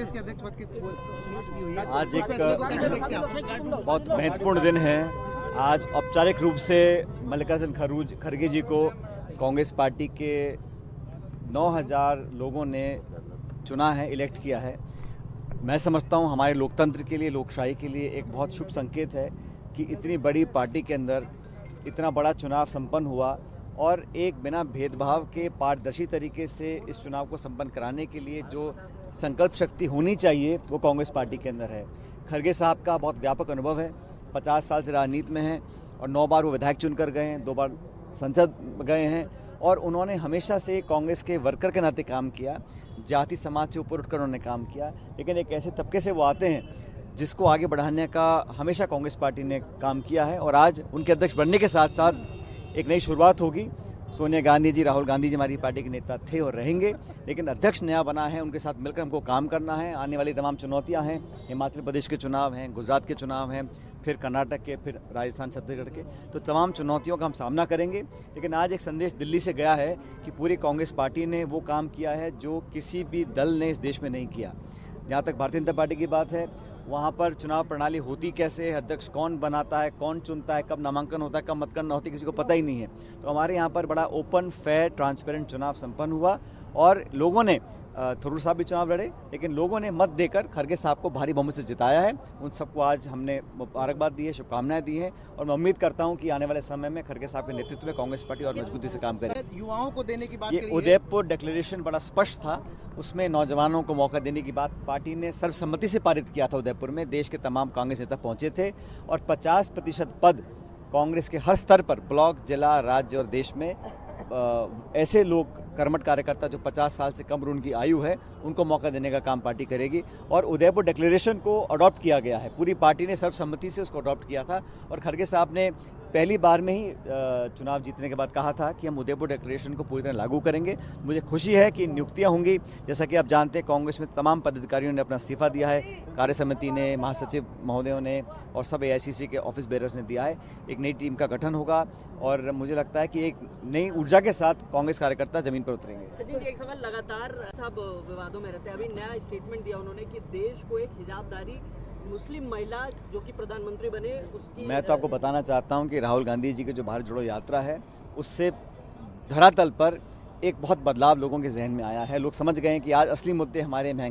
कांग्रेस के अध्यक्ष पद की आज एक बहुत महत्वपूर्ण दिन है। आज औपचारिक रूप से मल्लिकार्जुन खड़गे जी को कांग्रेस पार्टी के 9000 लोगों ने चुना है, इलेक्ट किया है। मैं समझता हूं हमारे लोकतंत्र के लिए, लोकशाही के लिए एक बहुत शुभ संकेत है कि इतनी बड़ी पार्टी के अंदर इतना बड़ा चुनाव संपन्न हुआ और एक बिना भेदभाव के पारदर्शी तरीके से इस चुनाव को संपन्न कराने के लिए जो संकल्प शक्ति होनी चाहिए वो कांग्रेस पार्टी के अंदर है। खड़गे साहब का बहुत व्यापक अनुभव है, 50 साल से राजनीति में हैं और 9 बार वो विधायक चुनकर गए हैं, 2 बार संसद गए हैं और उन्होंने हमेशा से कांग्रेस के वर्कर के नाते काम किया। जाति समाज से ऊपर उठकर उन्होंने काम किया, लेकिन एक ऐसे तबके से वो आते हैं जिसको आगे बढ़ाने का हमेशा कांग्रेस पार्टी ने काम किया है और आज उनके अध्यक्ष बनने के साथ साथ एक नई शुरुआत होगी। सोनिया गांधी जी, राहुल गांधी जी हमारी पार्टी के नेता थे और रहेंगे, लेकिन अध्यक्ष नया बना है, उनके साथ मिलकर हमको काम करना है। आने वाली तमाम चुनौतियां हैं, हिमाचल प्रदेश के चुनाव हैं, गुजरात के चुनाव हैं, फिर कर्नाटक के, फिर राजस्थान छत्तीसगढ़ के, तो तमाम चुनौतियों का हम सामना करेंगे। लेकिन आज एक संदेश दिल्ली से गया है कि पूरी कांग्रेस पार्टी ने वो काम किया है जो किसी भी दल ने इस देश में नहीं किया। जहाँ तक भारतीय जनता पार्टी की बात है, वहाँ पर चुनाव प्रणाली होती कैसे है, अध्यक्ष कौन बनाता है, कौन चुनता है, कब नामांकन होता है, कब मतगणना होती है, किसी को पता ही नहीं है। तो हमारे यहाँ पर बड़ा ओपन, फेयर, ट्रांसपेरेंट चुनाव संपन्न हुआ और लोगों ने थरूर साहब भी चुनाव लड़े, लेकिन लोगों ने मत देकर खड़गे साहब को भारी बहुमत से जिताया है। उन सबको आज हमने मुबारकबाद दी है, शुभकामनाएं दी हैं और मैं उम्मीद करता हूं कि आने वाले समय में खड़गे साहब के नेतृत्व में कांग्रेस पार्टी और मजबूती से काम करेगी। युवाओं को देने की बात ये उदयपुर डिक्लेरेशन बड़ा स्पष्ट था, उसमें नौजवानों को मौका देने की बात पार्टी ने सर्वसम्मति से पारित किया था। उदयपुर में देश के तमाम कांग्रेस नेता पहुंचे थे और 50% पद कांग्रेस के हर स्तर पर, ब्लॉक, जिला, राज्य और देश में ऐसे लोग, कर्मठ कार्यकर्ता जो 50 साल से कम उनकी आयु है, उनको मौका देने का काम पार्टी करेगी। और उदयपुर डिक्लेरेशन को अडॉप्ट किया गया है, पूरी पार्टी ने सर्वसम्मति से उसको अडॉप्ट किया था और खड़गे साहब ने पहली बार में ही चुनाव जीतने के बाद कहा था कि हम उदयपुर डिक्लेरेशन को पूरी तरह लागू करेंगे। मुझे खुशी है कि नियुक्तियां होंगी। जैसा कि आप जानते हैं, कांग्रेस में तमाम पदाधिकारियों ने अपना इस्तीफा दिया है, कार्य समिति ने, महासचिव महोदयों ने और सब AICC के ऑफिस बेरर्स ने दिया है। एक नई टीम का गठन होगा और मुझे लगता है कि एक नई ऊर्जा के साथ कांग्रेस कार्यकर्ता जमीन पर उतरेंगे। सचिन जी, एक सवाल, लगातार सब विवादों में रहते हैं, अभी नया स्टेटमेंट दिया उन्होंने कि देश को एक हिजाबदारी मुस्लिम महिला जो कि प्रधानमंत्री बने उसकी। मैं तो आपको बताना चाहता हूं कि राहुल गांधी जी की जो भारत जोड़ो यात्रा है, उससे धरातल पर एक बहुत बदलाव लोगों के जहन में आया है। लोग समझ गए हैं कि आज असली मुद्दे हमारे महंगाई